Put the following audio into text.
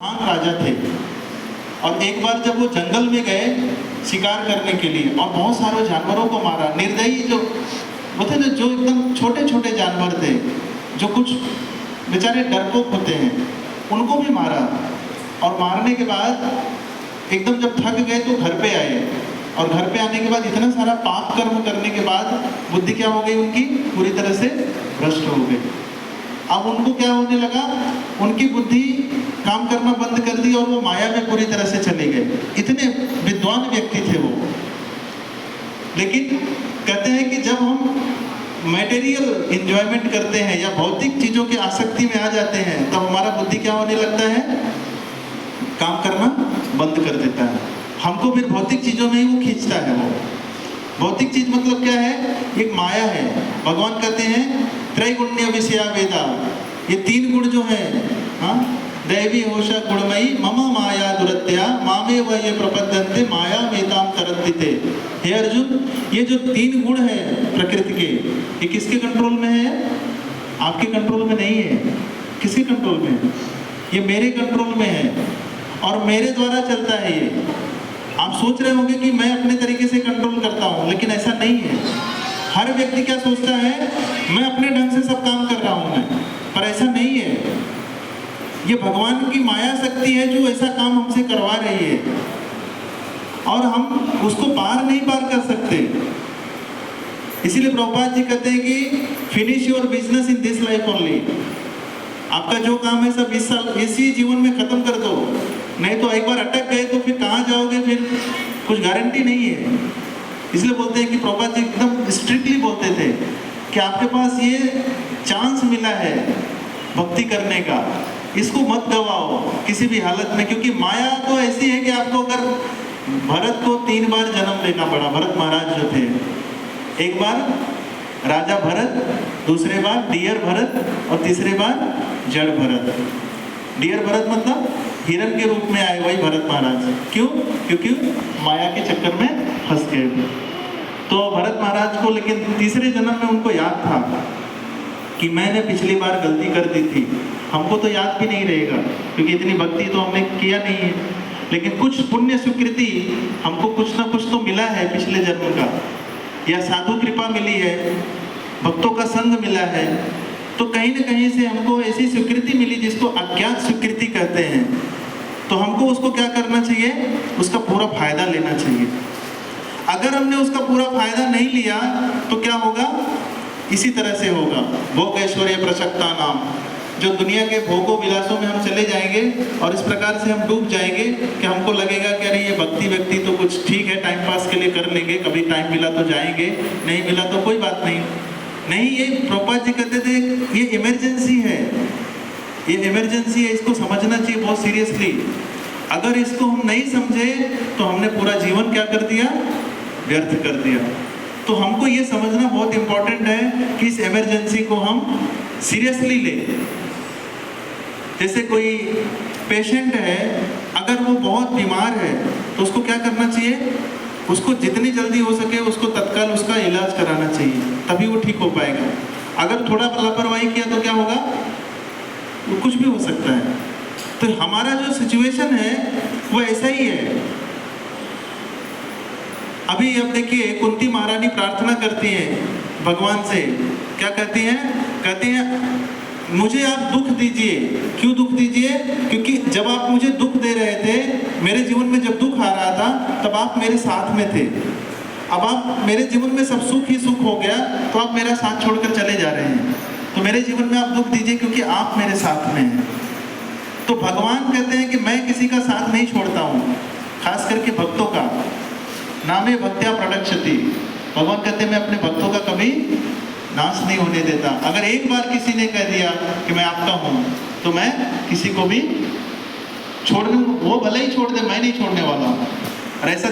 महान राजा थे और एक बार जब वो जंगल में गए शिकार करने के लिए और बहुत सारे जानवरों को मारा, निर्दयी जो वो थे जो एकदम छोटे छोटे जानवर थे, जो कुछ बेचारे डरपोक होते हैं, उनको भी मारा। और मारने के बाद एकदम जब थक गए तो घर पे आए और घर पे आने के बाद इतना सारा पाप कर्म करने के बाद बुद्धि क्या हो गई उनकी, पूरी तरह से भ्रष्ट हो गई। अब उनको क्या होने लगा, उनकी बुद्धि काम करना बंद कर दी और वो माया में पूरी तरह से चले गए। इतने विद्वान व्यक्ति थे वो। लेकिन कहते हैं कि जब हम मटेरियल एंजॉयमेंट करते हैं या भौतिक चीजों की आसक्ति में आ जाते हैं तब हमारा बुद्धि क्या होने लगता है, काम करना बंद कर देता है। हमको फिर भौतिक चीजों में ही वो खींचता है। वो भौतिक चीज मतलब क्या है, एक माया है। भगवान कहते हैं त्रैगुण्य विषया वेदा, ये तीन गुण जो है, हाँ, दैवी होशा गुणमयी मम माया दुरत्या मामे व ये प्रपद्यन्ते माया मेताम तरन्ति। हे अर्जुन, ये जो तीन गुण है प्रकृति के, ये किसके कंट्रोल में है? आपके कंट्रोल में नहीं है। किसके कंट्रोल में है? ये मेरे कंट्रोल में है और मेरे द्वारा चलता है ये। आप सोच रहे होंगे कि मैं अपने तरीके से कंट्रोल करता हूँ, लेकिन ऐसा नहीं है। हर व्यक्ति क्या सोचता है, मैं अपने ढंग से सब काम कर रहा हूँ मैं, पर ऐसा नहीं है। ये भगवान की माया शक्ति है जो ऐसा काम हमसे करवा रही है और हम उसको पार नहीं पार कर सकते। इसीलिए प्रभुपाद जी कहते हैं कि finish your business in this life only. आपका जो काम है सब इस साल इसी जीवन में खत्म कर दो, नहीं तो एक बार अटक गए तो फिर कहाँ जाओगे, फिर कुछ गारंटी नहीं है। इसलिए बोलते हैं कि प्रभुपाद जी एकदम स्ट्रिक्टली बोलते थे कि आपके पास ये चांस मिला है भक्ति करने का, इसको मत गवाओ किसी भी हालत में। क्योंकि माया तो ऐसी है कि आपको अगर भरत को 3 बार जन्म लेना पड़ा, भरत महाराज जो थे, एक बार राजा भरत, दूसरे बार डियर भरत और तीसरे बार जड़ भरत। डियर भरत मतलब हिरण के रूप में आए वही भरत महाराज। क्यों? क्योंकि माया के चक्कर में फंस गए। तो भरत महाराज को लेकिन तीसरे जन्म में उनको याद था कि मैंने पिछली बार गलती कर दी थी। हमको तो याद भी नहीं रहेगा क्योंकि इतनी भक्ति तो हमने किया नहीं है, लेकिन कुछ पुण्य स्वीकृति हमको कुछ ना कुछ तो मिला है पिछले जन्म का, या साधु कृपा मिली है, भक्तों का संग मिला है, तो कहीं ना कहीं से हमको ऐसी स्वीकृति मिली जिसको अज्ञात स्वीकृति कहते हैं। तो हमको उसको क्या करना चाहिए, उसका पूरा फायदा लेना चाहिए। अगर हमने उसका पूरा फायदा नहीं लिया तो क्या होगा, इसी तरह से होगा। भोग ऐश्वर्य प्रसक्ता नाम, जो दुनिया के भोगों विलासों में हम चले जाएंगे और इस प्रकार से हम डूब जाएंगे कि हमको लगेगा कि अरे ये भक्ति व्यक्ति तो कुछ ठीक है, टाइम पास के लिए कर लेंगे, कभी टाइम मिला तो जाएंगे, नहीं मिला तो कोई बात नहीं। नहीं, ये प्रभुपाद जी कहते थे ये इमरजेंसी है, ये इमरजेंसी है, इसको समझना चाहिए बहुत सीरियसली। अगर इसको हम नहीं समझे तो हमने पूरा जीवन क्या कर दिया, व्यर्थ कर दिया। तो हमको ये समझना बहुत इंपॉर्टेंट है कि इस इमरजेंसी को हम सीरियसली लें। जैसे कोई पेशेंट है, अगर वो बहुत बीमार है तो उसको क्या करना चाहिए, उसको जितनी जल्दी हो सके उसको तत्काल उसका इलाज कराना चाहिए, तभी वो ठीक हो पाएगा। अगर थोड़ा लापरवाही किया तो क्या होगा, वो कुछ भी हो सकता है। तो हमारा जो सिचुएशन है वो ऐसा ही है। अभी अब देखिए कुंती महारानी प्रार्थना करती हैं भगवान से, क्या कहती हैं, कहती हैं मुझे आप दुख दीजिए। क्यों दुख दीजिए? क्योंकि जब आप मुझे दुख दे रहे थे, मेरे जीवन में जब दुख आ रहा था तब आप मेरे साथ में थे। अब आप मेरे जीवन में सब सुख ही सुख हो गया तो आप मेरा साथ छोड़कर चले जा रहे हैं। तो मेरे जीवन में आप दुख दीजिए क्योंकि आप मेरे साथ में हैं। तो भगवान कहते हैं कि मैं किसी का साथ नहीं छोड़ता हूँ, खास करके भक्तों का। नामे भक्त्या प्रणश्यति। भगवान कहते हैं मैं अपने भक्तों का कभी नाश नहीं होने देता। अगर एक बार किसी ने कह दिया कि मैं आपका हूँ तो मैं किसी को भी छोड़ने, वो भले ही छोड़ दे, मैं नहीं छोड़ने वाला हूँ। और ऐसा